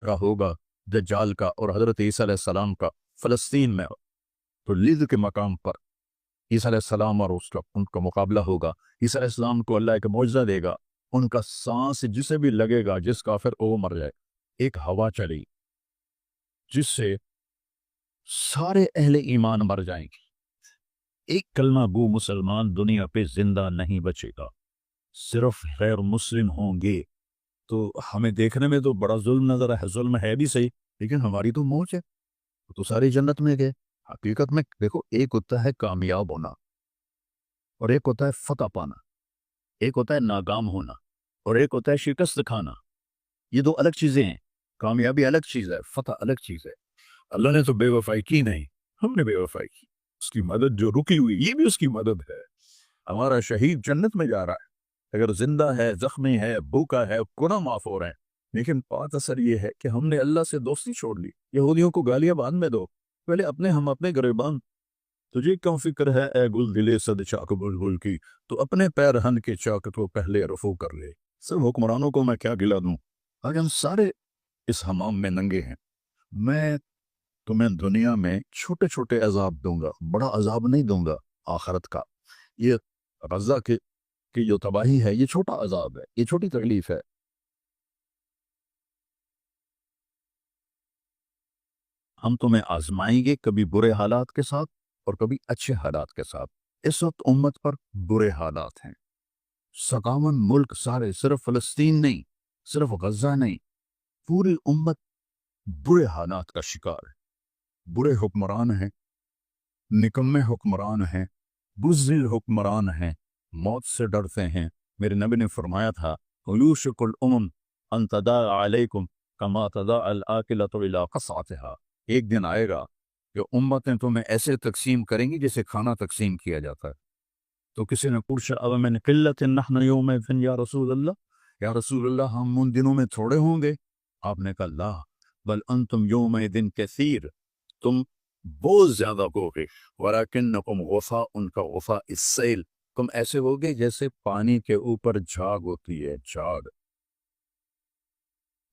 کا ہوگا دجال کا اور حضرت عیسیٰ علیہ السلام کا فلسطین میں، تو لد کے مقام پر عیسیٰ علیہ السلام اور ان کا مقابلہ ہوگا۔ عیسیٰ علیہ السلام کو اللہ ایک معجزہ دے گا، ان کا سانس جسے بھی لگے گا، جس کافر کو وہ مر جائے، ایک ہوا چلی جس سے سارے اہل ایمان مر جائیں گے، ایک کلمہ گو مسلمان دنیا پہ زندہ نہیں بچے گا، صرف غیر مسلم ہوں گے۔ تو ہمیں دیکھنے میں تو بڑا ظلم نظر ہے، ظلم ہے بھی صحیح، لیکن ہماری تو موج ہے، تو ساری جنت میں گئے۔ حقیقت میں دیکھو، ایک ہوتا ہے کامیاب ہونا اور ایک ہوتا ہے فتح پانا، ایک ہوتا ہے ناکام ہونا اور ایک ہوتا ہے شکست کھانا۔ یہ دو الگ چیزیں ہیں، کامیابی الگ چیز ہے، فتح الگ چیز ہے۔ اللہ نے تو بے وفائی کی نہیں، ہم نے بے وفائی کی، اس کی مدد جو رکی ہوئی یہ بھی اس کی مدد ہے۔ ہمارا شہید جنت میں جا رہا ہے، اگر زندہ ہے، زخمی ہے، بھوکا ہے، گناہ معاف ہو رہے ہیں، لیکن بات اثر یہ ہے کہ ہم نے اللہ سے دوستی چھوڑ لی۔ یہودیوں کو گالیاں بعد میں دو، پہلے ہم اپنے گریبان، تجھے کیوں فکر ہے اے گل دلے صد چاک بلبل کی، تو اپنے پیر ہن کے چاک کو پہلے رفو کر لے۔ سب حکمرانوں کو میں کیا گلا دوں، آج ہم سارے اس حمام میں ننگے ہیں۔ میں تمہیں دنیا میں چھوٹے چھوٹے عذاب دوں گا، بڑا عذاب نہیں دوں گا آخرت کا۔ یہ غزہ کی جو تباہی ہے یہ چھوٹا عذاب ہے، یہ چھوٹی تکلیف ہے۔ ہم تمہیں آزمائیں گے، کبھی برے حالات کے ساتھ اور کبھی اچھے حالات کے ساتھ۔ اس وقت امت پر برے حالات ہیں، 57 ملک سارے، صرف فلسطین نہیں، صرف غزہ نہیں، پوری امت برے حالات کا شکار ہے۔ برے حکمران ہیں، نکمے حکمران ہیں، بزدل حکمران ہیں، موت سے ڈرتے ہیں۔ میرے نبی نے فرمایا تھا، یوشک الامم ان تداع علیکم کما تداع الاکلۃ الی قصعتها۔ ایک دن آئے گا کہ امتیں تمہیں ایسے تقسیم کریں گی جیسے کھانا تقسیم کیا جاتا ہے۔ تو کسی نے پوچھا، اب من قلت نحن یومئذ یا رسول اللہ، یا رسول اللہ ہم ان دنوں میں تھوڑے ہوں گے؟ آپ نے کہا لا بل انتم یومئذ کثیر، تم بہت زیادہ ہوگے، ولیکنکم غثاء، ان کا غثاء السیل، تم ایسے ہوگے جیسے پانی کے اوپر جھاگ ہوتی ہے، جھاگ،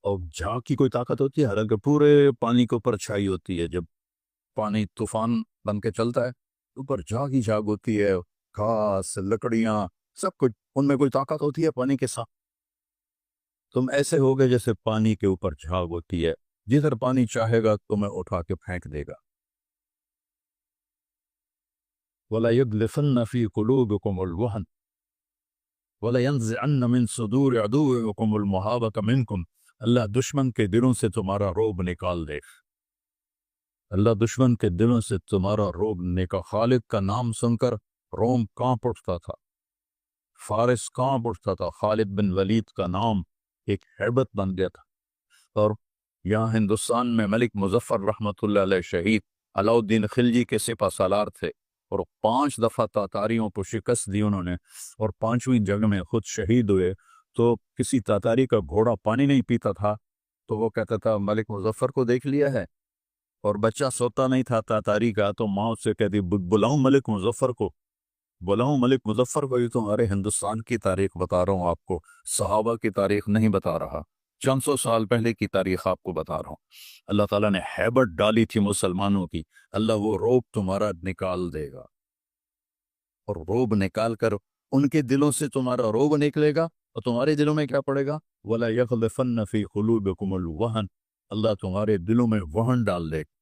اور جھاگ کی کوئی طاقت ہوتی ہے؟ حالانکہ پورے پانی کے اوپر چھائی ہوتی ہے، جب پانی طوفان بن کے چلتا ہے اوپر جھاگ ہی جھاگ ہوتی ہے، گھاس، لکڑیاں، سب کچھ، ان میں کوئی طاقت ہوتی ہے پانی کے ساتھ؟ تم ایسے ہوگے جیسے پانی کے اوپر جھاگ ہوتی ہے، جدھر پانی چاہے گا تمہیں اٹھا کے پھینک دے گا۔ وَلَيُدْلِفَنَّ فِي قُلُوبِكُمُ الْوَهْنَ وَلَيَنزِعَنَّ مِن صُدُورِ عَدُوِّكُمُ الْمَهَابَةَ مِنْكُمْ، اللہ دشمن کے دلوں سے تمہارا روب نکال دے، اللہ دشمن کے دلوں سے تمہارا روب نکال۔ خالد کا نام سن کر روم کانپ اٹھتا تھا، فارس کانپ اٹھتا تھا، خالد بن ولید کا نام ایک ہیبت بن گیا تھا۔ اور یہاں ہندوستان میں ملک مظفر رحمۃ اللہ علیہ شہید علاؤالدین خلجی کے سپہ سالار تھے، اور 5 دفعہ تاتاریوں کو شکست دی انہوں نے، اور 5ویں جنگ میں خود شہید ہوئے۔ تو کسی تاتاری کا گھوڑا پانی نہیں پیتا تھا تو وہ کہتا تھا ملک مظفر کو دیکھ لیا ہے، اور بچہ سوتا نہیں تھا تاتاری کا تو ماں اس سے کہتی بلاؤں ملک مظفر کو، بلاؤں ملک مظفر کو۔ یہ تمہارے ہندوستان کی تاریخ بتا رہا ہوں آپ کو، صحابہ کی تاریخ نہیں بتا رہا، چند سو سال پہلے کی تاریخ آپ کو بتا رہا ہوں۔ اللہ تعالیٰ نے ہیبت ڈالی تھی مسلمانوں کی، اللہ وہ روب تمہارا نکال دے گا، اور روب نکال کر ان کے دلوں سے تمہارا روب نکلے گا، اور تمہارے دلوں میں کیا پڑے گا؟ وَلَا يَغْلِفَنَّ فِي قُلُوبِكُمُ الْوَهْنَ، اللہ تمہارے دلوں میں وہن ڈال دے گا۔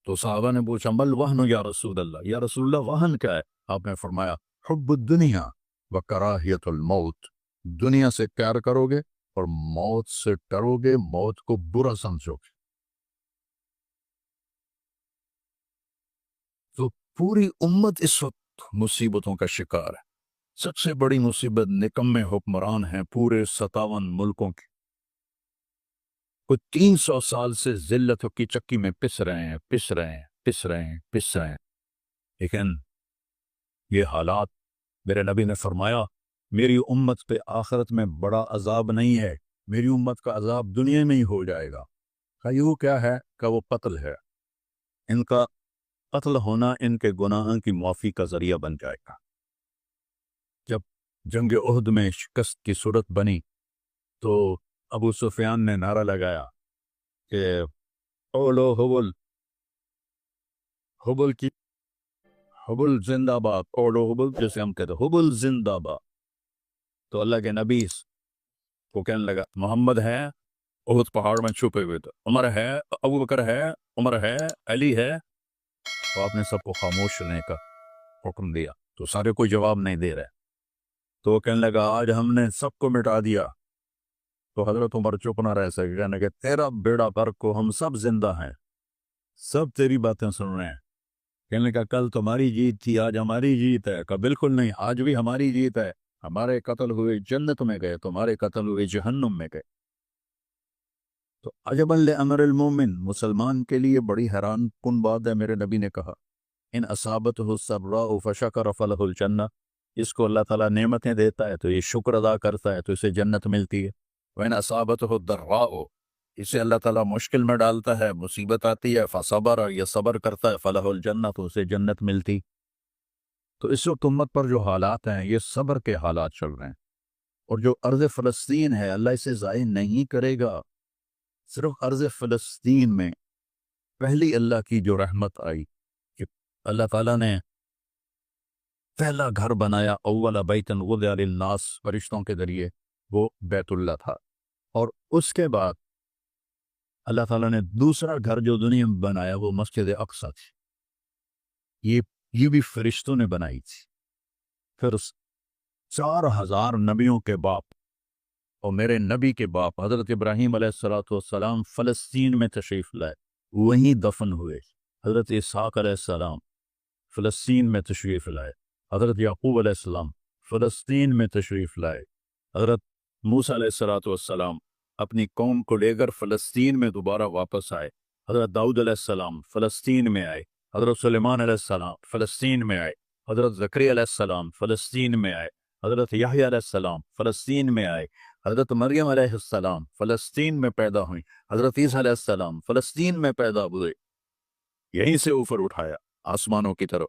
تو صحابہ نے پوچھا مل وہن یا رسول اللہ، یا رسول اللہ وہن کیا ہے؟ آپ نے فرمایا حب الدنیا و کراہیت الموت، دنیا سے پیار کرو گے اور موت سے ڈرو گے، موت کو برا سمجھو گے۔ تو پوری امت اس وقت مصیبتوں کا شکار ہے۔ سب سے بڑی مصیبت نکمے حکمران ہیں پورے 57 ملکوں کی، کوئی 300 سال سے ذلتوں کی چکی میں پس رہے ہیں، لیکن یہ حالات، میرے نبی نے فرمایا میری امت پہ آخرت میں بڑا عذاب نہیں ہے، میری امت کا عذاب دنیا میں ہی ہو جائے گا۔ کہ وہ کیا ہے؟ کہ وہ قتل ہے، ان کا قتل ہونا ان کے گناہوں کی معافی کا ذریعہ بن جائے گا۔ جب جنگ احد میں شکست کی صورت بنی تو ابو سفیان نے نعرہ لگایا کہ اولو حبل، حبل کی حبل زندہ باد، اولو حبل جیسے ہم کہتے ہیں حبل زندہ باد. تو اللہ کے نبی کو کہنے لگا محمد ہے احد پہاڑ میں چھپے ہوئے تھے، عمر ہے، ابو بکر ہے، عمر ہے، علی ہے. تو آپ نے سب کو خاموش رہنے کا حکم دیا، تو سارے کوئی جواب نہیں دے رہے. تو وہ کہنے لگا آج ہم نے سب کو مٹا دیا. تو حضرت عمر چپ نہ رہ سکے، کہنے کہ تیرا بیڑا غرق کو، ہم سب زندہ ہیں، سب تیری باتیں سن رہے ہیں. کہنے کا کل تمہاری جیت تھی، آج ہماری جیت ہے. کہا بالکل نہیں، آج بھی ہماری جیت ہے. ہمارے قتل ہوئے جنت میں گئے، تمہارے قتل ہوئے جہنم میں گئے. تو عجبا لامر المومن، مسلمان کے لیے بڑی حیران کن بات ہے. میرے نبی نے کہا ان اصابتہ السراء فشکر فلہ الجنہ، اس کو اللہ تعالیٰ نعمتیں دیتا ہے تو یہ شکر ادا کرتا ہے تو اسے جنت ملتی ہے. وَإِنْ أَصَابَتْهُ الضَّرَّاءُ، اسے اللہ تعالیٰ مشکل میں ڈالتا ہے، مصیبت آتی ہے، فصبر، یہ صبر کرتا ہے، فلہ الجنہ، تو اسے جنت ملتی. تو اس وقت امت پر جو حالات ہیں یہ صبر کے حالات چل رہے ہیں. اور جو ارض فلسطین ہے اللہ اسے ضائع نہیں کرے گا. صرف ارض فلسطین میں پہلی اللہ کی جو رحمت آئی کہ اللہ تعالیٰ نے پہلا گھر بنایا، اول بیت وضع للناس، فرشتوں کے ذریعے، وہ بیت اللہ تھا. اور اس کے بعد اللہ تعالیٰ نے دوسرا گھر جو دنیا میں بنایا وہ مسجد اقصی تھی. یہ بھی فرشتوں نے بنائی تھی. پھر 4000 نبیوں کے باپ اور میرے نبی کے باپ حضرت ابراہیم علیہ السلام فلسطین میں تشریف لائے، وہیں دفن ہوئے. حضرت اسحاق علیہ السلام فلسطین میں تشریف لائے. حضرت یعقوب علیہ السلام فلسطین میں تشریف لائے. حضرت موسیٰ علیہ السلام اپنی قوم کو لے کر فلسطین میں دوبارہ واپس آئے. حضرت داؤد علیہ السلام فلسطین میں آئے. حضرت سلیمان علیہ السلام فلسطین میں آئے. حضرت زکریا علیہ السلام فلسطین میں آئے. حضرت یحییٰ علیہ السلام فلسطین میں آئے. حضرت مریم علیہ السلام فلسطین میں پیدا ہوئیں. حضرت عیسیٰ علیہ السلام فلسطین میں پیدا ہوئے. یہیں سے اوپر اٹھایا آسمانوں کی طرف.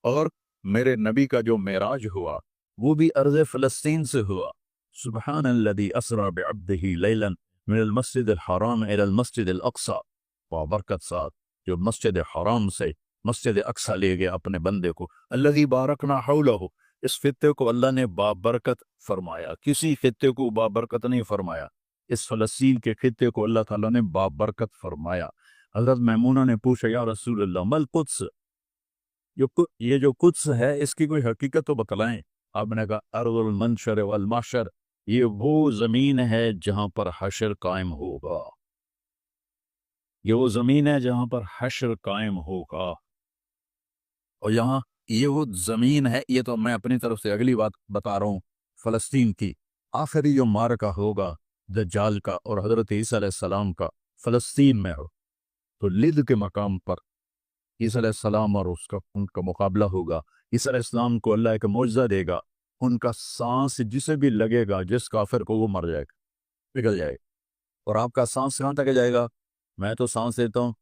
اور میرے نبی کا جو معراج ہوا وہ بھی ارض فلسطین سے ہوا. سبحان الذی اسری بعبدہ لیلا من المسجد الحرام الی المسجد الاقصی، بابرکت ساتھ جو مسجد حرام سے مسجد اقصی لے گیا اپنے بندے کو. الذی بارکنا حولہ، اس خطے کو اللہ نے بابرکت فرمایا، کسی خطے کو بابرکت نہیں فرمایا. اس فلسطین کے خطے کو اللہ تعالیٰ نے بابرکت فرمایا. حضرت میمونہ نے پوچھا یا رسول اللہ مل قدس، یہ جو قدس ہے اس کی کوئی حقیقت تو بتلائیں. آپ نے کہا ارض المنشر والمحشر، یہ وہ زمین ہے جہاں پر حشر قائم ہوگا. یہ وہ زمین ہے جہاں پر حشر قائم ہوگا. اور یہاں یہ وہ زمین ہے، یہ تو میں اپنی طرف سے اگلی بات بتا رہا ہوں. فلسطین کی آخری جو مارکہ ہوگا دجال کا اور حضرت عیسیٰ علیہ السلام کا فلسطین میں ہو. تو لد کے مقام پر عیسیٰ علیہ السلام اور ان کا مقابلہ ہوگا. عیسیٰ علیہ السلام کو اللہ ایک معجزہ دے گا، ان کا سانس جسے بھی لگے گا جس کافر کو وہ مر جائے گا، پگھل جائے گا. اور آپ کا سانس کہاں تک جائے گا؟ میں تو سانس لیتا ہوں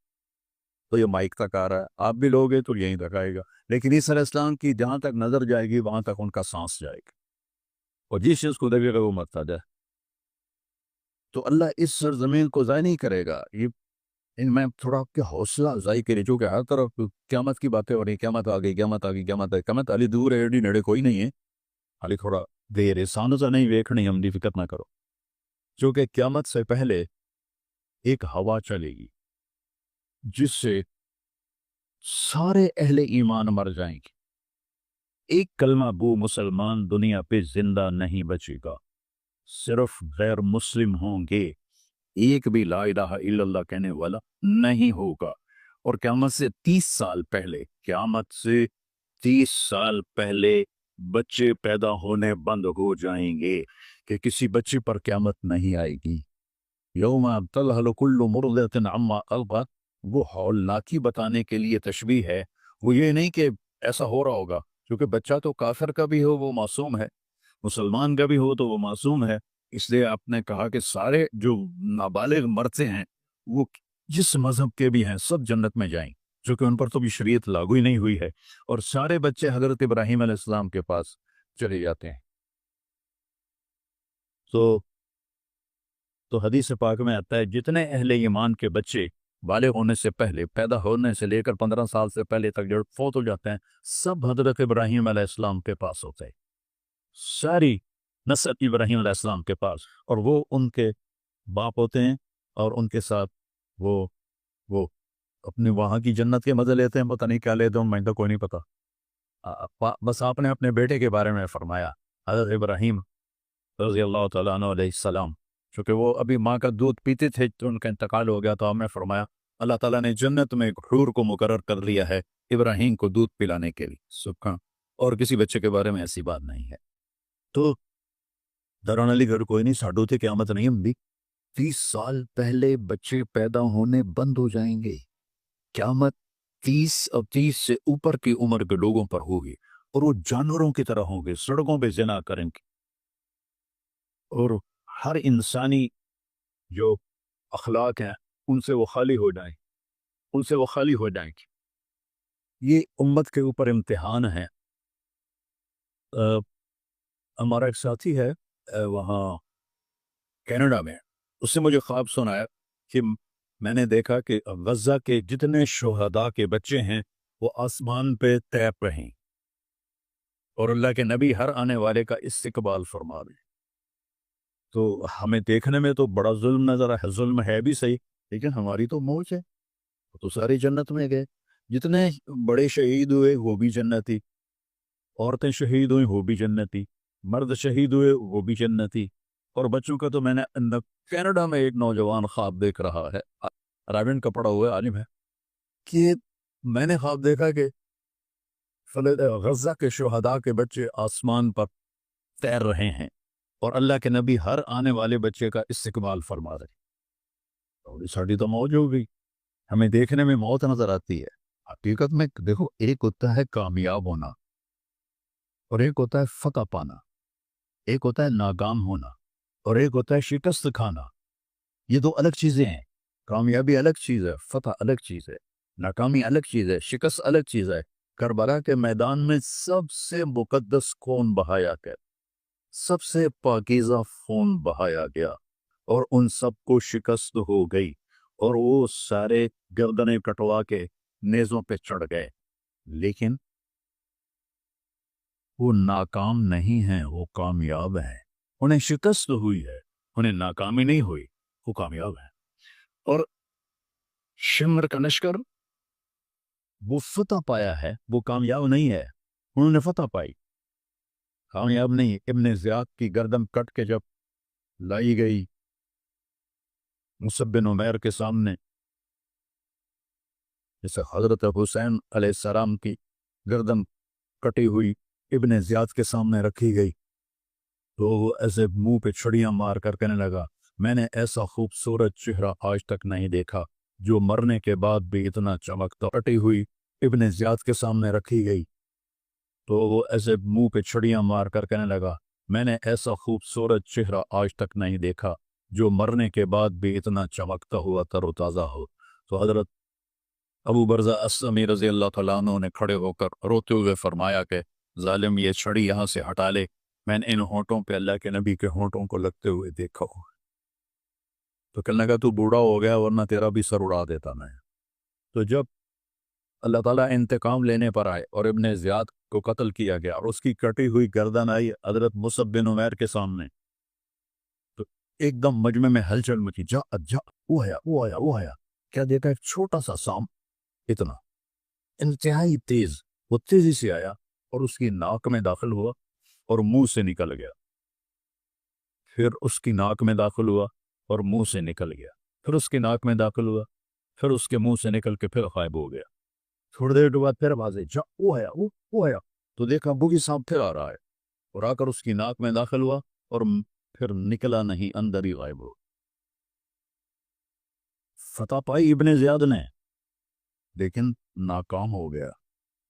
تو یہ مائک تک آ رہا ہے، آپ بھی لوگے تو یہیں تک آئے گا. لیکن عیسیٰ علیہ السلام کی جہاں تک نظر جائے گی وہاں تک ان کا سانس جائے گا، اور جس چیز کو دیکھے گا وہ مرتا جائے. تو اللہ اس سرزمین کو ضائع نہیں کرے گا. یہ میں تھوڑا آپ کے حوصلہ افزائی کے لیے، جو کہ ہر طرف قیامت کی باتیں ہو رہی، قیامت آ گئی، قیامت آ گئی، قیامت آئی، قیامت علی دور ہے ایڈی نیڑے کوئی نہیں ہے، علی تھوڑا دیر ہے، سانسا نہیں ویکھنی، ہم دی فکر نہ کرو. جو کہ قیامت سے پہلے ایک ہوا چلے گی جس سے سارے اہل ایمان مر جائیں گے. ایک کلمہ گو مسلمان دنیا پہ زندہ نہیں بچے گا، صرف غیر مسلم ہوں گے. ایک بھی لا الہ الا اللہ کہنے والا نہیں ہوگا. اور قیامت سے 30 سال پہلے، قیامت سے 30 سال پہلے بچے پیدا ہونے بند ہو جائیں گے کہ کسی بچے پر قیامت نہیں آئے گی. یوم تذہل کل مرضعۃ عما ارضعت، وہ ہولناکی بتانے کے لیے تشبیہ ہے. وہ یہ نہیں کہ ایسا ہو رہا ہوگا، کیونکہ بچہ تو کافر کا بھی ہو وہ معصوم ہے، مسلمان کا بھی ہو تو وہ معصوم ہے. اس لیے آپ نے کہا کہ سارے جو نابالغ مرتے ہیں وہ جس مذہب کے بھی ہیں سب جنت میں جائیں، جو کہ ان پر تو بھی شریعت لاگو ہی نہیں ہوئی ہے. اور سارے بچے حضرت ابراہیم علیہ السلام کے پاس چلے جاتے ہیں. تو تو حدیث پاک میں آتا ہے جتنے اہل ایمان کے بچے بالغ ہونے سے پہلے، پیدا ہونے سے لے کر 15 سال سے پہلے تک جو فوت ہو جاتے ہیں، سب حضرت ابراہیم علیہ السلام کے پاس ہوتے ہیں، ساری نسل ابراہیم علیہ السلام کے پاس، اور وہ ان کے باپ ہوتے ہیں، اور ان کے ساتھ وہ اپنی وہاں کی جنت کے مزے لیتے ہیں، پتہ نہیں کیا لیتے ہیں، میں تو کوئی نہیں پتا۔ بس آپ نے اپنے بیٹے کے بارے میں فرمایا، حضرت ابراہیم رضی اللہ تعالیٰ عنہ علیہ السلام، چونکہ وہ ابھی ماں کا دودھ پیتے تھے تو ان کا انتقال ہو گیا، تو آپ نے فرمایا اللہ تعالیٰ نے جنت میں ایک حور کو مقرر کر لیا ہے ابراہیم کو دودھ پلانے کے لیے، سبحان، اور کسی بچے کے بارے میں ایسی بات نہیں ہے۔ تو دران علی گھر کوئی نہیں، ساڈو تے قیامت نہیں ہوں 30 سال پہلے بچے پیدا ہونے بند ہو جائیں گے، قیامت 30 سے اوپر کی عمر کے لوگوں پر ہوگی، اور وہ جانوروں کی طرح ہوں گے، سڑکوں پہ زنا کریں گے، اور ہر انسانی جو اخلاق ہیں ان سے وہ خالی ہو جائیں گے۔ یہ امت کے اوپر امتحان ہے۔ ہمارا ایک ساتھی ہے وہاں کینیڈا میں، اس سے مجھے خواب سنایا کہ میں نے دیکھا کہ غزہ کے جتنے شہداء کے بچے ہیں وہ آسمان پہ تیب رہیں، اور اللہ کے نبی ہر آنے والے کا استقبال فرما رہے۔ تو ہمیں دیکھنے میں تو بڑا ظلم نظر ہے، ظلم ہے بھی صحیح، لیکن ہماری تو موج ہے، تو ساری جنت میں گئے، جتنے بڑے شہید ہوئے وہ بھی جنتی، عورتیں شہید ہوئی وہ بھی جنتی، مرد شہید ہوئے وہ بھی جنتی، اور بچوں کا تو میں نے کینیڈا میں ایک نوجوان خواب دیکھ رہا ہے، راوین کا پڑھا ہوا عالم ہے، کہ میں نے خواب دیکھا کہ غزہ کے شہداء کے بچے آسمان پر تیر رہے ہیں، اور اللہ کے نبی ہر آنے والے بچے کا استقبال فرما رہے۔ اور ساڑی تو موج ہو گئی، ہمیں دیکھنے میں موت نظر آتی ہے، حقیقت میں دیکھو ایک ہوتا ہے کامیاب ہونا، اور ایک ہوتا ہے فتح پانا، ایک ہوتا ہے ناکام ہونا، اور ایک ہوتا ہے شکست کھانا۔ یہ دو الگ چیزیں ہیں، کامیابی الگ چیز ہے، فتح الگ چیز ہے، ناکامی الگ چیز ہے، شکست الگ چیز ہے۔ کربلا کے میدان میں سب سے مقدس خون بہایا گیا، سب سے پاکیزہ خون بہایا گیا، اور ان سب کو شکست ہو گئی، اور وہ سارے گردنیں کٹوا کے نیزوں پہ چڑھ گئے، لیکن وہ ناکام نہیں ہیں، وہ کامیاب ہیں، انہیں شکست ہوئی ہے، انہیں ناکامی نہیں ہوئی، وہ کامیاب ہیں۔ اور شمر کا لشکر وہ فتح پایا ہے، وہ کامیاب نہیں ہے، انہوں نے فتح پائی، کامیاب نہیں۔ ابن زیاد کی گردن کٹ کے جب لائی گئی مصعب بن عمیر کے سامنے، جیسے حضرت حسین علیہ السلام کی گردن کٹی ہوئی ابن زیاد کے سامنے رکھی گئی، تو وہ ایسے منہ پہ چھڑیاں مار کر کہنے لگا، میں نے ایسا خوبصورت چہرہ آج تک نہیں دیکھا جو مرنے کے بعد بھی اتنا چمکتا۔ کٹی ہوئی ابن زیاد کے سامنے رکھی گئی تو وہ ایسے منہ پہ چھڑیاں مار کر کہنے لگا، میں نے ایسا خوبصورت چہرہ آج تک نہیں دیکھا جو مرنے کے بعد بھی اتنا چمکتا ہوا تر و تازہ ہو۔ تو حضرت ابو برزہ اسلمی رضی اللہ تعالیٰ عنہ نے کھڑے ہو کر روتے ہوئے فرمایا کہ ظالم یہ چھڑی یہاں سے ہٹا لے، میں نے ان ہونٹوں پہ اللہ کے نبی کے ہونٹوں کو لگتے ہوئے دیکھا ہو۔ تو کہنے لگا تو بوڑھا ہو گیا ورنہ تیرا بھی سر اڑا دیتا میں۔ تو جب اللہ تعالیٰ انتقام لینے پر آئے اور ابن زیاد کو قتل کیا گیا اور اس کی کٹی ہوئی گردن آئی حضرت مصعب بن عمیر کے سامنے، تو ایک دم مجمع میں ہلچل مچی، جا وہ آیا، کیا دیکھا؟ ایک چھوٹا سا سام، اتنا انتہائی تیز، وہ تیزی سے آیا اور اس کی ناک میں داخل ہوا اور منہ سے نکل گیا، پھر اس کی ناک میں داخل ہوا اور منہ سے نکل گیا، پھر اس کی ناک میں داخل ہوا، پھر اس کے منہ سے نکل کے پھر غائب ہو گیا۔ تھوڑی دیر کے بعد پھر آوازیں، جا وہ آیا، تو دیکھا بوگی صاحب پھر آ رہا ہے، اور آ کر اس کی ناک میں داخل ہوا اور پھر نکلا نہیں، اندر ہی غائب ہو۔ فتح پائی ابن زیاد نے، لیکن ناکام ہو گیا۔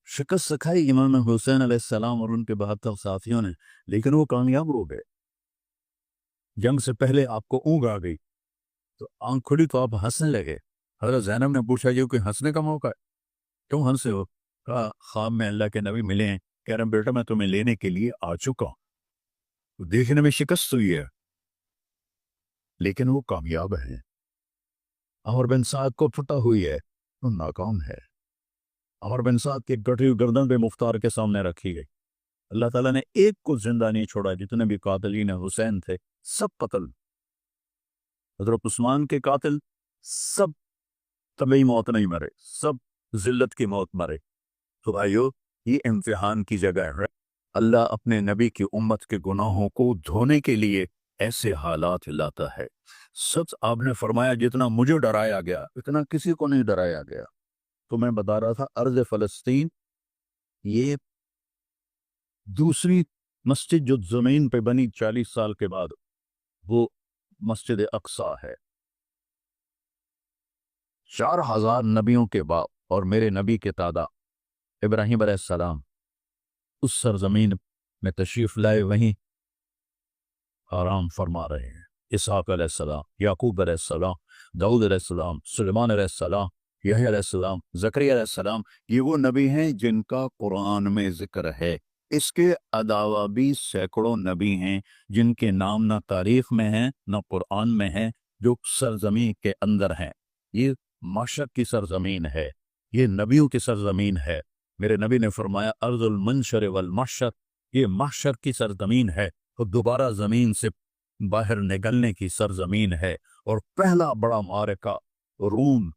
شکست سکھائی امام حسین علیہ السلام اور ان کے 72 ساتھیوں نے، لیکن وہ کامیاب ہو گئے۔ جنگ سے پہلے آپ کو اونگ آ گئی تو آنکھ کھلی تو آپ ہنسنے لگے۔ حضرت زینب نے پوچھا یہ کوئی ہنسنے کا موقع ہے، کیوں ہنسے ہو؟ کہا خواب میں اللہ کے نبی ملے ہیں، کہہ رہے ہیں بیٹا میں تمہیں لینے کے لیے آ چکا ہوں۔ دیکھنے میں شکست ہوئی ہے، لیکن وہ کامیاب ہیں. عمر بن سعد کو فتح ہوئی ہے، وہ ناکام ہے. عمر بن سعد کی کٹی ہوئی گردن پہ مختار کے سامنے رکھی گئی. اللہ تعالیٰ نے ایک کو زندہ نہیں چھوڑا. جتنے بھی قاتلین حسین تھے سب قتل. حضرت عثمان کے قاتل سب طبعی موت نہیں مرے، سب ذلت کی موت مرے. تو بھائیو، یہ امتحان کی جگہ ہے. اللہ اپنے نبی کی امت کے گناہوں کو دھونے کے لیے ایسے حالات لاتا ہے. سچ آپ نے فرمایا جتنا مجھے ڈرایا گیا اتنا کسی کو نہیں ڈرایا گیا. تو میں بتا رہا تھا ارض فلسطین یہ دوسری مسجد جو زمین پہ بنی 40 سال کے بعد، وہ مسجد اقصی ہے. 4000 نبیوں کے بعد اور میرے نبی کے دادا ابراہیم علیہ السلام اس سرزمین میں تشریف لائے، وہیں آرام فرما رہے ہیں. اسحاق علیہ السلام، یعقوب علیہ السلام، داؤد علیہ السلام، سلیمان علیہ السلام، یحییٰ علیہ السلام، زکریا علیہ السلام، یہ وہ نبی ہیں جن کا قرآن میں ذکر ہے. اس کے علاوہ بھی سینکڑوں نبی ہیں جن کے نام نہ تاریخ میں ہیں نہ قرآن میں ہیں، جو سرزمین کے اندر ہیں. یہ مشرق کی سرزمین ہے، یہ نبیوں کی سرزمین ہے. میرے نبی نے فرمایا ارض المنشر والمحشر، یہ محشر کی سرزمین ہے اور دوبارہ زمین سے باہر نکلنے کی سرزمین ہے. اور پہلا بڑا معرکہ روم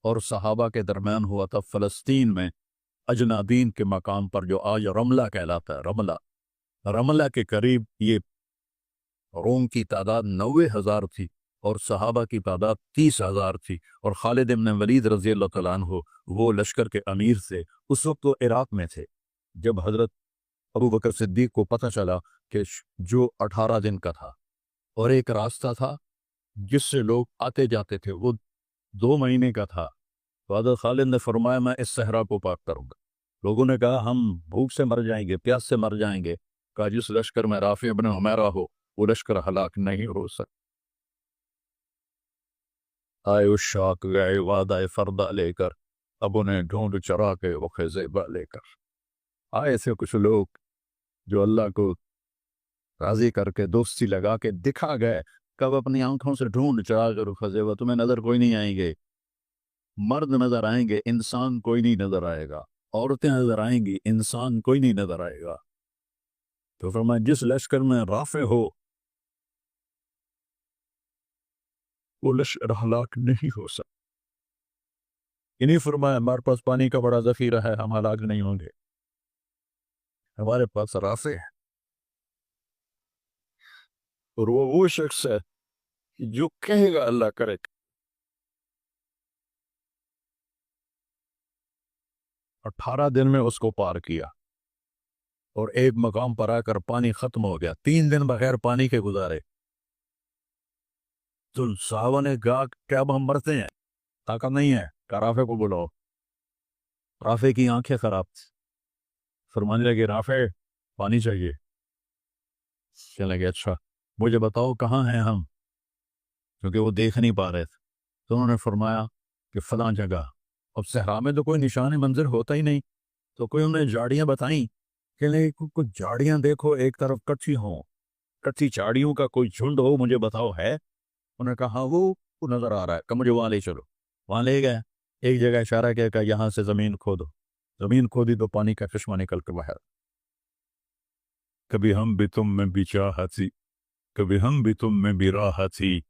اور صحابہ کے درمیان ہوا تھا فلسطین میں، اجنادین کے مقام پر جو آج رملہ کہلاتا ہے. رملہ کے قریب یہ روم کی تعداد 90,000 تھی اور صحابہ کی تعداد 30,000 تھی. اور خالد بن ولید رضی اللہ تعالیٰ عنہ وہ لشکر کے امیر تھے. اس وقت وہ عراق میں تھے. جب حضرت ابو بکر صدیق کو پتہ چلا کہ جو 18 دن کا تھا اور ایک راستہ تھا جس سے لوگ آتے جاتے تھے وہ 2 مہینے کا تھا، تو حضرت خالد نے فرمایا میں اس صحرا کو پاک کروں گا. لوگوں نے کہا ہم بھوک سے مر جائیں گے، پیاس سے مر جائیں گے. کہا جس لشکر میں رافع ابن حمیرہ ہو وہ لشکر ہلاک نہیں ہو سکتا. آئے اشاق گئے وعدہ فردہ لے کر، اب انہیں ڈھونڈ چرا کے وہ خیزیبہ لے کر. آئے تھے کچھ لوگ جو اللہ کو راضی کر کے دوستی لگا کے دکھا گئے، کب اپنی آنکھوں سے ڈھونڈ چرا کر خیزیبہ. تمہیں نظر کوئی نہیں آئیں گے، مرد نظر آئیں گے، انسان کوئی نہیں نظر آئے گا. عورتیں نظر آئیں گی، انسان کوئی نہیں نظر آئے گا. تو فرمایا جس لشکر میں رافع ہو وہ لشکر ہلاک نہیں ہو سکتا. انہیں فرمایا ہمارے پاس پانی کا بڑا ذخیرہ ہے، ہم ہلاک نہیں ہوں گے، ہمارے پاس رافع ہے. اور وہ شخص ہے جو کہے گا اللہ کرے. 18 دن میں اس کو پار کیا اور ایک مقام پر آ کر پانی ختم ہو گیا. 3 دن بغیر پانی کے گزارے. تو صحابہ نے کہا کیا اب ہم مرتے ہیں، طاقت نہیں ہے. کہ رافع کو بلاؤ. رافع کی آنکھیں خراب تھی، فرمانے لگے رافع پانی چاہیے. کہنے لگے اچھا مجھے بتاؤ کہاں ہیں ہم، کیونکہ وہ دیکھ نہیں پا رہے تھے. تو انہوں نے فرمایا کہ فلاں جگہ. اب صحرا میں تو کوئی نشان منظر ہوتا ہی نہیں، تو کوئی انہیں جھاڑیاں بتائیں. کہنے لگے کچھ جھاڑیاں دیکھو ایک طرف کٹھی ہوں، کٹھی جھاڑیوں کا کوئی جھنڈ ہو، مجھے بتاؤ ہے. انہوں نے کہا ہاں وہ نظر آ رہا ہے، کہ مجھے وہاں لے چلو. وہاں لے گئے. ایک جگہ اشارہ کیا کہ یہاں سے زمین کھودو. زمین کھودی تو پانی کا چشمہ نکل کے باہر. کبھی ہم بھی تم میں بھی چاہت تھی، کبھی ہم بھی تم میں بھی راحت تھی،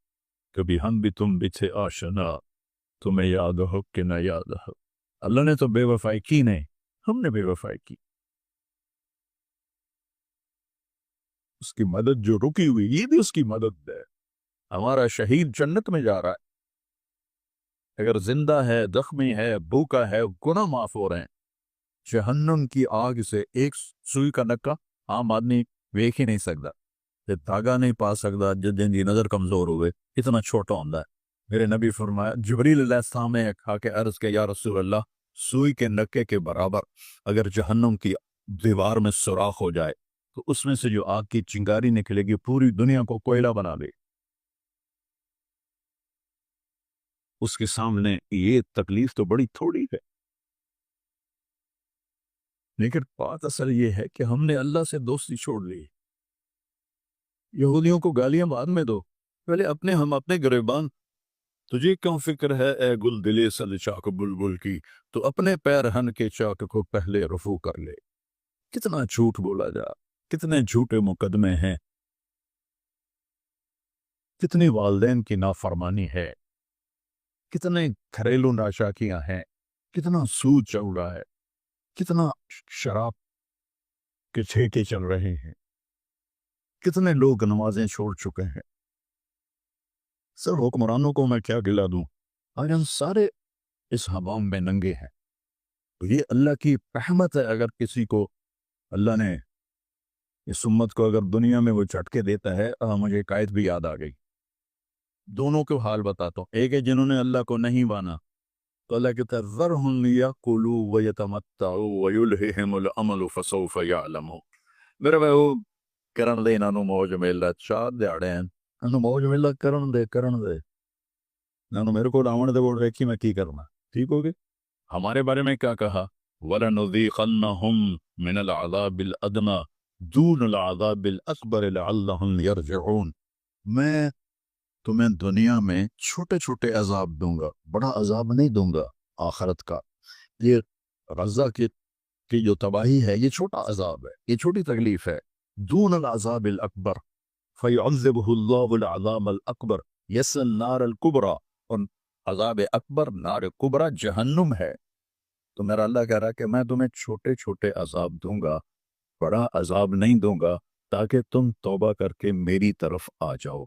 کبھی ہم بھی تم بھی تھے آشنا، تمہیں یاد ہو کہ نہ یاد ہو. اللہ نے تو بے وفائی کی نہیں، ہم نے بے وفائی کی. اس کی مدد جو رکی ہوئی یہ بھی اس کی مدد ہے. ہمارا شہید جنت میں جا رہا ہے، اگر زندہ ہے، زخمی ہے، بھوکا ہے، گناہ معاف ہو رہے ہیں. جہنم کی آگ سے ایک سوئی کا نکا عام آدمی ویکھ ہی نہیں سکتا، یہ دھاگا نہیں پا سکتا. جن کی نظر کمزور ہوئے اتنا چھوٹا ہوتا ہے. میرے نبی فرمایا جبریل علیہ السلام نے کھا کے عرض کہ یا رسول اللہ سوئی کے نکے کے برابر اگر جہنم کی دیوار میں سوراخ ہو جائے تو اس میں سے جو آگ کی چنگاری نکلے گی پوری دنیا کو کوئلہ بنا دے. اس کے سامنے یہ تکلیف تو بڑی تھوڑی ہے. لیکن بات اصل یہ ہے کہ ہم نے اللہ سے دوستی چھوڑ لی. یہودیوں کو گالیاں بعد میں دو، پہلے اپنے ہم اپنے گریبان تجھے کیوں فکر ہے اے گل دلے سل چاک بلبل کی، تو اپنے پیرہن کے چاک کو پہلے رفو کر لے۔ کتنا جھوٹ بولا جا، کتنے جھوٹے مقدمے ہیں، کتنی والدین کی نافرمانی ہے، کتنے گھریلو ناشاکیاں ہیں، کتنا سود چل رہا ہے، کتنا شراب کے ٹھیکے چل رہے ہیں، کتنے لوگ نمازیں چھوڑ چکے ہیں۔ سر حکمرانوں کو میں کیا گلا دوں، آج ہم سارے اس حمام میں ننگے ہیں۔ تو یہ اللہ کی رحمت ہے، اگر کسی کو اللہ نے اس امت کو اگر دنیا میں وہ جھٹکے دیتا ہے۔ مجھے ایک آیت بھی یاد آ گئی، دونوں کو حال بتاتا ہوں۔ ایک ہے جنہوں نے اللہ کو نہیں مانا، تو اللہ کہتا ہے ذرہم یاکلوا ویتمتعوا ویلہہم الامل فسوف یعلمون۔ میرے بھائی وہ کرن دے انہاں نوں موج میلا، چار دیہڑے ہیں انہوں موج میلا کرن دے انہوں میرے کو آون دے بول رکھی میں کی کرنا، ٹھیک ہو گئے۔ ہمارے بارے میں کیا کہا، وَلَنُذِيقَنَّهُمْ مِنَ الْعَذَابِ الْأَدْنَى دُونَ الْعَذَابِ الْأَكْبَرِ لَعَلَّهُمْ يَرْجِعُونَ۔ میں تمہیں دنیا میں چھوٹے چھوٹے عذاب دوں گا، بڑا عذاب نہیں دوں گا آخرت کا۔ یہ غزہ کی جو تباہی ہے یہ چھوٹا عذاب ہے، یہ چھوٹی تکلیف ہے۔ دون العذاب الاکبر فیعذبہ اللہ العذاب الاکبر یصل النار الکبریٰ، اور عذاب اکبر نار کبریٰ جہنم ہے۔ تو میرا اللہ کہہ رہا ہے کہ میں تمہیں چھوٹے چھوٹے عذاب دوں گا، بڑا عذاب نہیں دوں گا، تاکہ تم توبہ کر کے میری طرف آ جاؤ۔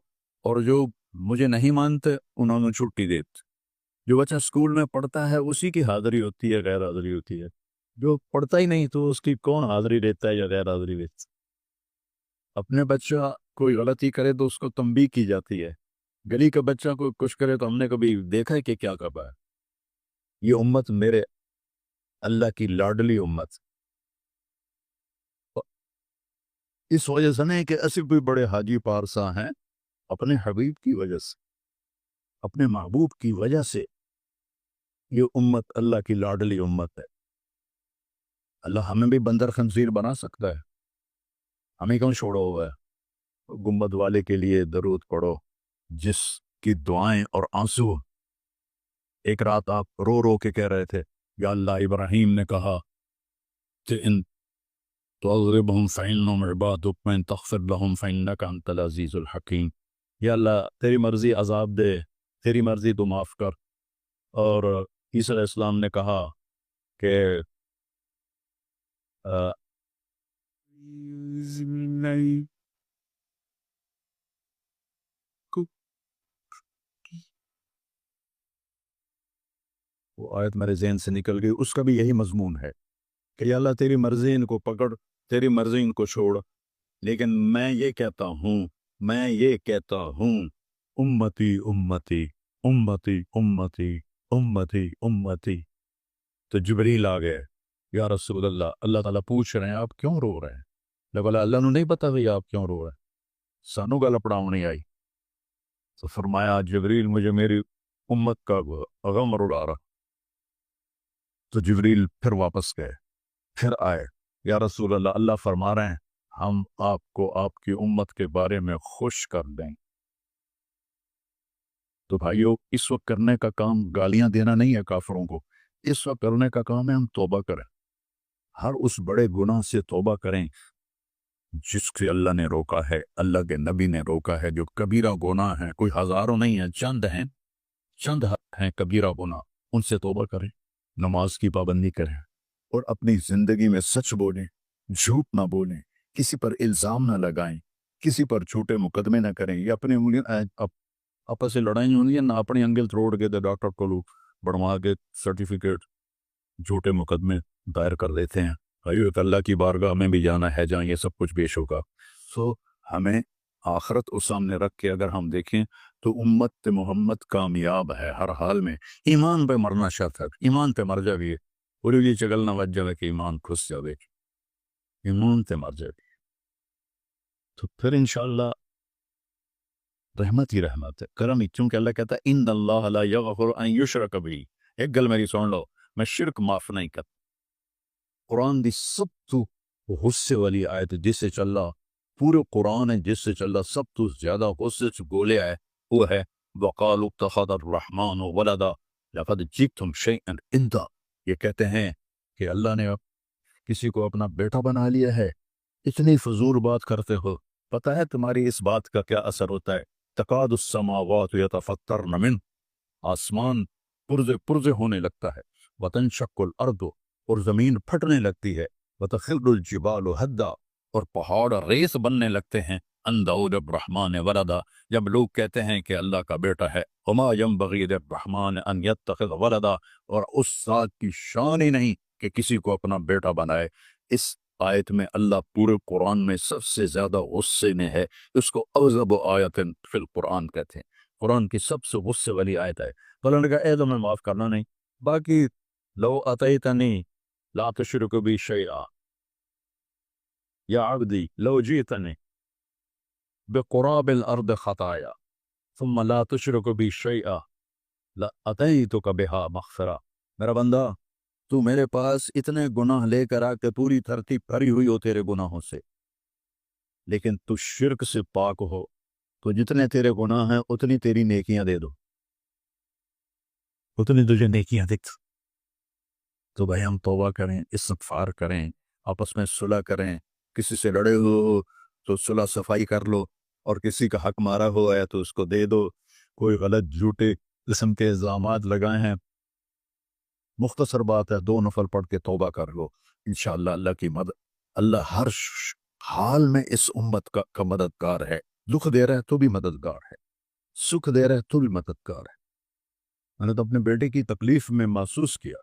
اور جو مجھے نہیں مانتے انہوں نے چھٹی دیتے۔ جو بچہ اسکول میں پڑھتا ہے اسی کی حاضری ہوتی ہے، غیر حاضری ہوتی ہے۔ جو پڑھتا ہی نہیں تو اس کی کون حاضری دیتا ہے یا غیر حاضری دیتا ہے؟ اپنے بچہ کوئی غلطی کرے تو اس کو تنبیہ کی جاتی ہے، گلی کا بچہ کوئی کچھ کرے تو ہم نے کبھی دیکھا ہے کہ کیا کر رہا ہے۔ یہ امت میرے اللہ کی لاڈلی امت، اس وجہ سے نہیں کہ ایسے کوئی بڑے حاجی پارسا ہیں، اپنے حبیب کی وجہ سے، اپنے محبوب کی وجہ سے یہ امت اللہ کی لاڈلی امت ہے۔ اللہ ہمیں بھی بندر خنزیر بنا سکتا ہے، ہمیں کیوں چھوڑا ہوا ہے؟ گنبد والے کے لیے درود پڑھو جس کی دعائیں اور آنسو ایک رات آپ رو رو کے کہہ رہے تھے، یا اللہ ابراہیم نے کہا کہ ان تعذبہم فإنہم عبادک وإن تغفر لہم فإنک انت العزیز الحکیم۔ یا اللہ تیری مرضی عذاب دے، تیری مرضی تو معاف کر۔ اور عیسیٰ علیہ السلام نے کہا کہ وہ آیت میرے ذہن سے نکل گئی، اس کا بھی یہی مضمون ہے کہ یا اللہ تیری مرضی ان کو پکڑ، تیری مرضی ان کو چھوڑ، لیکن میں یہ کہتا ہوں امتی امتی امتی امتی امتی امتی۔ تو جبریل آ گئے، یا رسول اللہ، اللہ تعالیٰ پوچھ رہے ہیں آپ کیوں رو رہے ہیں؟ بولا اللہ نے نہیں پتا بھئی آپ کیوں رو رہے ہیں، سانوں گل پڑاؤ نہیں آئی۔ تو فرمایا جبریل مجھے میری امت کا غم اڑا رہا۔ تو جبریل پھر واپس گئے، پھر آئے، یا رسول اللہ، اللہ فرما رہے ہیں ہم آپ کو آپ کی امت کے بارے میں خوش کر دیں۔ تو بھائیو اس وقت کرنے کا کام گالیاں دینا نہیں ہے کافروں کو، اس وقت کرنے کا کام ہے ہم توبہ کریں، ہر اس بڑے گناہ سے توبہ کریں جس سے اللہ نے روکا ہے، اللہ کے نبی نے روکا ہے۔ جو کبیرہ گناہ ہیں، کوئی ہزاروں نہیں ہیں، چند ہیں کبیرہ گناہ، ان سے توبہ کریں، نماز کی پابندی کریں، اور اپنی زندگی میں سچ بولیں، جھوٹ نہ بولیں، کسی پر الزام نہ لگائیں، کسی پر جھوٹے مقدمے نہ کریں۔ یہ اپنے آپس سے لڑائی ہونی ہے نہ، اپنی انگل توڑ کے ڈاکٹر کو لوگ بڑھوا کے سرٹیفکیٹ جھوٹے مقدمے دائر کر دیتے ہیں۔ ایک اللہ کی بارگاہ میں بھی جانا ہے جہاں یہ سب کچھ پیش ہوگا۔ سو ہمیں آخرت اس سامنے رکھ کے اگر ہم دیکھیں تو امت محمد کامیاب ہے ہر حال میں۔ ایمان پہ مرنا شرط ہے، ایمان پہ مر جائے پوری جی چگل نہ بچ جائے کہ ایمان کھس جائے، ایمان پہ مر جائے تو پھر انشاءاللہ رحمت ہی رحمت ہے، کرم ہی، چونکہ اللہ کہتا ہے ان اللہ لا یغفر ان یشرک بہ۔ ایک گل میری سن لو، میں شرک معاف نہیں کرتا۔ قرآن دی سب تو غصے والی آیت جس سے چل رہا، پورے قرآن ہے جس سے چل رہا سب تو زیادہ غصے سے بولے ہے وہ ہے وقالوا اتخذ الرحمن ولدا لقد جئتم شيئا امدا، یہ کہتے ہیں کہ اللہ نے کسی کو اپنا بیٹا بنا لیا ہے، اتنی فضول بات کرتے ہو، پتہ ہے تمہاری اس بات کا کیا اثر ہوتا ہے؟ تکاد السماوات یتفطرن من، آسمان پرزے پرزے ہونے لگتا ہے، وتنشق الارض، اور زمین پھٹنے لگتی ہے، وتخر الجبال ہدا، اور پہاڑ ریس بننے لگتے ہیں، ان دعوا للرحمن ولدا، جب لوگ کہتے ہیں کہ اللہ کا بیٹا ہے، وما ينبغي للرحمن ان يتخذ ولدا، اور اس ذات کی شان ہی نہیں کہ کسی کو اپنا بیٹا بنائے۔ اس آیت میں اللہ پورے قرآن میں سب سے زیادہ غصے میں ہے، اس کو اغضب آیت فی القرآن کہتے ہیں، قرآن کی سب سے غصے والی آیت ہے۔ تو اللہ نے کہا اے تو میں معاف کرنا نہیں، باقی لو اتیتنی لا تشرک بی شیئا یا عبدی لو جیتنی بقراب الارض خطایا ثم لا تشرک بی شیئا لاتیتک بہا مغفرہ، میرا بندہ تو میرے پاس اتنے گناہ لے کر آ کے پوری دھرتی بھری ہوئی ہو تیرے گناہوں سے، لیکن تو شرک سے پاک ہو، تو جتنے تیرے گناہ ہیں اتنی تیری نیکیاں دے دو، اتنی تجھے نیکیاں دکھ۔ تو بھائی ہم توبہ کریں، استغفار کریں، آپس میں صلح کریں، کسی سے لڑے ہو تو صلح صفائی کر لو، اور کسی کا حق مارا ہوا ہے تو اس کو دے دو، کوئی غلط جھوٹے قسم کے الزامات لگائے ہیں، مختصر بات ہے 2 نفل پڑھ کے توبہ کر لو، انشاءاللہ اللہ کی مدد، اللہ ہر حال میں اس امت کا مددگار ہے، دکھ دے رہا ہے تو بھی مددگار ہے، سکھ دے رہا ہے تو بھی مددگار ہے۔ میں نے تو اپنے بیٹے کی تکلیف میں محسوس کیا،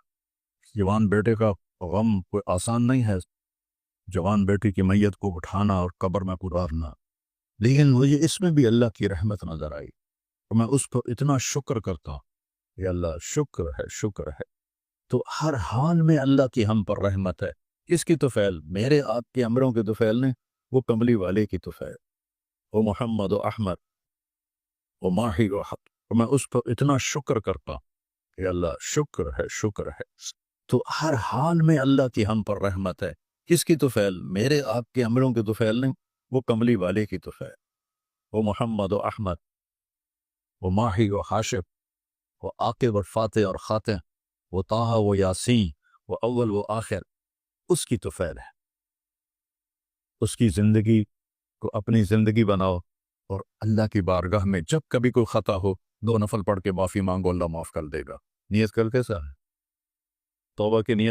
جوان بیٹے کا غم کوئی آسان نہیں ہے، جوان بیٹی کی میت کو اٹھانا اور قبر میں گزارنا، لیکن مجھے اس میں بھی اللہ کی رحمت نظر آئی، اور میں اس پر اتنا شکر کرتا ہوں کہ اللہ شکر ہے، شکر ہے۔ تو ہر حال میں اللہ کی ہم پر رحمت ہے، کس کی طفیل؟ میرے آپ کے امروں کے طفیل نے، وہ کملی والے کی طفیل، وہ محمد و احمد و ماہی و حق، اور میں اس پر اتنا شکر کرتا ہوں کہ اللہ شکر ہے، شکر ہے۔ تو ہر حال میں اللہ کی ہم پر رحمت ہے، کس کی طفیل؟ میرے آپ کے امروں کے طفیل نے، وہ کملی والے کی طفیل، وہ محمد و احمد وہ ماہی و حاشب، وہ عاقب اور فاتح اور خاتم، وہ طٰہٰ و یاسین، وہ اول و آخر، اس کی طفیل ہے۔ اس کی زندگی کو اپنی زندگی بناؤ، اور اللہ کی بارگاہ میں جب کبھی کوئی خطا ہو 2 نفل پڑھ کے معافی مانگو، اللہ معاف کر دے گا۔ نیت کر کے سا توبہ کی نیت